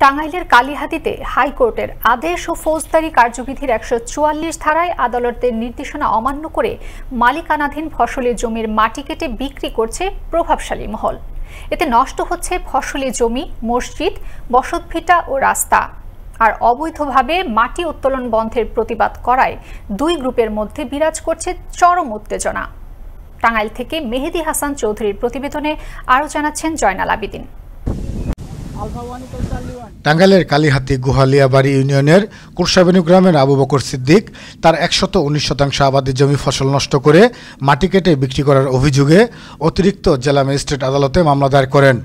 টাঙ্গাইলের কালিহাতীতে হাইকোর্টের আদেশ ও ফৌজদারি কার্যবিধির ১৪৪ ধারায় আদালতের নির্দেশনা অমান্য করে মালিকানাধীন ফসলি জমির মাটি কেটে বিক্রি করছে প্রভাবশালী মহল। এতে নষ্ট হচ্ছে ফসলি জমি, মসজিদ, বসতভিটা ও রাস্তা। আর অবৈধভাবে মাটি উত্তোলন বন্ধের প্রতিবাদ করায় দুই গ্রুপের মধ্যে বিরাজ করছে চরম উত্তেজনা। টাঙ্গাইল থেকে মেহেদী হাসান চৌধুরীর প্রতিবেদনে আরও জানাচ্ছেন জয়নাল আবিদিন। টাঙ্গাইলের কালিহাতী গুহালিয়াবাড়ি ইউনিয়নের কুরসাবেনু গ্রামের আবু বকর সিদ্দিক তার ১১৯% আবাদি জমি ফসল নষ্ট করে মাটি কেটে বিক্রি করার অভিযোগে অতিরিক্ত জেলা ম্যাজিস্ট্রেট আদালতে মামলা দায়ের করেন।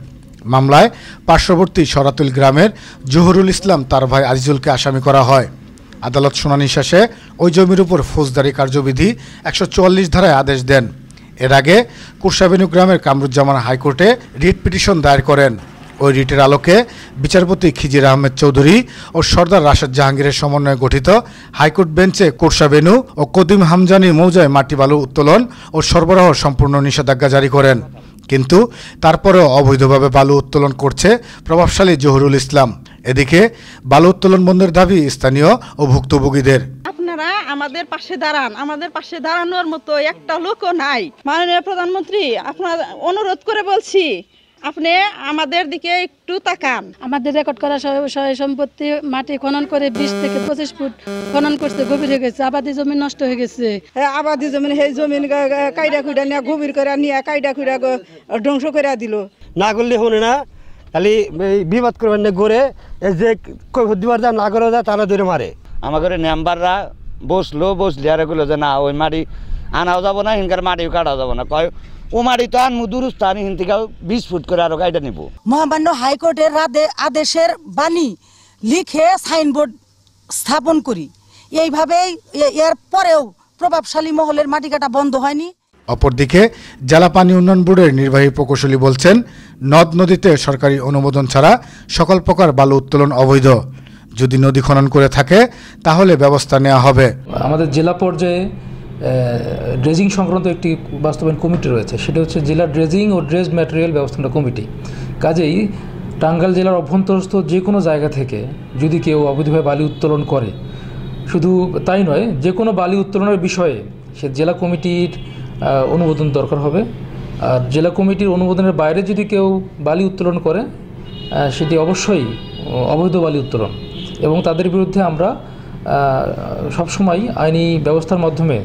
মামলায় পার্শ্ববর্তী সরাতুল গ্রামের জহুরুল ইসলাম তার ভাই আজিজুলকে আসামি করা হয়। আদালত শুনানি শেষে ওই জমির উপর ফৌজদারি কার্যবিধি ১৪৪ ধারায় আদেশ দেন। এর আগে কুরসাবেনু গ্রামের কামরুজ্জামান হাইকোর্টে রিট পিটিশন দায়ের করেন। ওই রিটের আলোকে বিচারপতি খিজির আহমেদ চৌধুরী ও সর্দার রাশেদ জাহাঙ্গীরের সমন্বয়ে গঠিত হাইকোর্ট বেঞ্চে কুরসাবেনু ও কদিম হামজানি মৌজায় মাটি বালু উত্তোলন ও সরবরাহ সম্পূর্ণ নিষেধাজ্ঞা জারি করেন। কিন্তু তারপরেও অবৈধভাবে বালু উত্তোলন করছে প্রভাবশালী জহুরুল ইসলাম। এদিকে বালু উত্তোলন বন্ধের দাবি স্থানীয় ও ভুক্তভোগীদের। আপনারা আমাদের পাশে দাঁড়ান, আমাদের পাশে দাঁড়ানোর মতো একটা লোকও নাই। মাননীয় প্রধানমন্ত্রী, আপনার অনুরোধ করে বলছি, আপনি আমাদের দিকে একটু তাকান। আমাদের রেকর্ড করা সহায় সম্পত্তি মাটি খনন করে ২০ থেকে ২৫ ফুট খনন করতে গভীর হয়ে গেছে, আবাদি জমি নষ্ট হয়ে গেছে। আবাদি জমি সেই জমি কাইডা খুঁড়া নিয়ে গভীর করে নিয়ে কাইডা খুঁড়া ধ্বংস করে দিল। না করলে হনে না, খালি বিবাদ করবেন না, গড়ে যে দিবার যা না করে যায় তারা ধরে মারে। আমাদের মেম্বাররা বসলি আর এগুলো যে না ওই মাটি আনাও যাব না, হিনকার মাটিও কাটাও যাব না। কয় ও মাটি তো আনমু দুরুস্ত, আমি হিন থেকে ২০ ফুট করে আরো গাইটা নিব। মহামান্য হাইকোর্টের আদেশের বাণী লিখে সাইনবোর্ড স্থাপন করি, এইভাবেই এর পরেও প্রভাবশালী মহলের মাটি কাটা বন্ধ হয়নি। অপরদিকে জেলা পানি উন্নয়ন বোর্ডের নির্বাহী প্রকৌশলী বলছেন, নদ নদীতে সরকারি অনুমোদন ছাড়া সকল প্রকার বালু উত্তোলন অবৈধ। যদি নদী খনন করে থাকে তাহলে ব্যবস্থা নেওয়া হবে। আমাদের জেলা পর্যায়ে ড্রেজিং সংক্রান্ত একটি বাস্তবায়ন কমিটি রয়েছে, সেটা হচ্ছে জেলা ড্রেজিং ও ড্রেজ ম্যাটেরিয়াল ব্যবস্থাপনা কমিটি। কাজেই টাঙ্গাইল জেলার অভ্যন্তরস্থ যে কোনো জায়গা থেকে যদি কেউ অবৈধভাবে বালি উত্তোলন করে, শুধু তাই নয়, যে কোনো বালি উত্তোলনের বিষয়ে সে জেলা কমিটির অনুমোদন দরকার হবে। আর জেলা কমিটির অনুমোদনের বাইরে যদি কেউ বালি উত্তোলন করে, সেটি অবশ্যই অবৈধ বালি উত্তোলন, এবং তাদের বিরুদ্ধে আমরা সবসময় আইনি ব্যবস্থার মাধ্যমে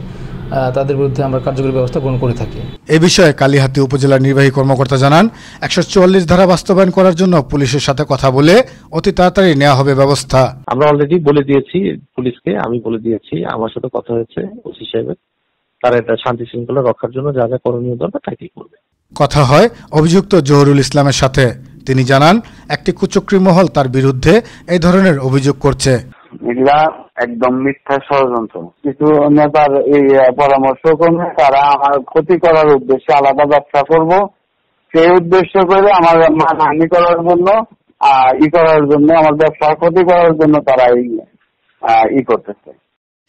তাদের বিরুদ্ধে আমরা কার্যকরী ব্যবস্থা গ্রহণ করে থাকি। এ বিষয়ে কালিহাতী উপজেলার নির্বাহী কর্মকর্তা জানান, ১৪৪ ধারা বাস্তবায়ন করার জন্য পুলিশের সাথে কথা বলে অতি তাড়াতাড়ি নেওয়া হবে ব্যবস্থা। আমরা অলরেডি বলে দিয়েছি পুলিশকে, আমি বলে দিয়েছি, আমার সাথে কথা হয়েছে ওসি সাহেবের, তারা এটা শান্তি শৃঙ্খলা রক্ষার জন্য যা যা করণীয় দরকার তাই করবে। কথা হয় অভিযুক্ত জহুরুল ইসলামের সাথে। তিনি জানান, একটি কুচক্রী মহল তার বিরুদ্ধে এই ধরনের অভিযোগ করছে। এগুলা একদম মিথ্যা ষড়যন্ত্র। কিছু নেতার এই পরামর্শ ক্রমে তারা আমার ক্ষতি করার উদ্দেশ্যে আলাদা ব্যবসা করব, সেই উদ্দেশ্য করে আমার মানহানি করার জন্য আমার ব্যবসার ক্ষতি করার জন্য তারা এই করতেছে।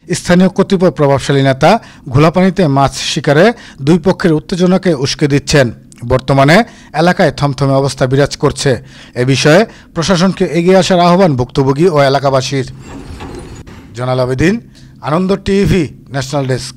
স্থানীয় কতিপয় প্রভাবশালী নেতা ঘোলাপানিতে মাছ শিকারে দুই পক্ষের উত্তেজনাকে উস্কে দিচ্ছেন। বর্তমানে এলাকায় থমথমে অবস্থা বিরাজ করছে। এ বিষয়ে প্রশাসনকে এগিয়ে আসার আহ্বান ভুক্তভোগী ও এলাকাবাসীর। জয়নাল আবিদিন, আনন্দ টিভি, ন্যাশনাল ডেস্ক।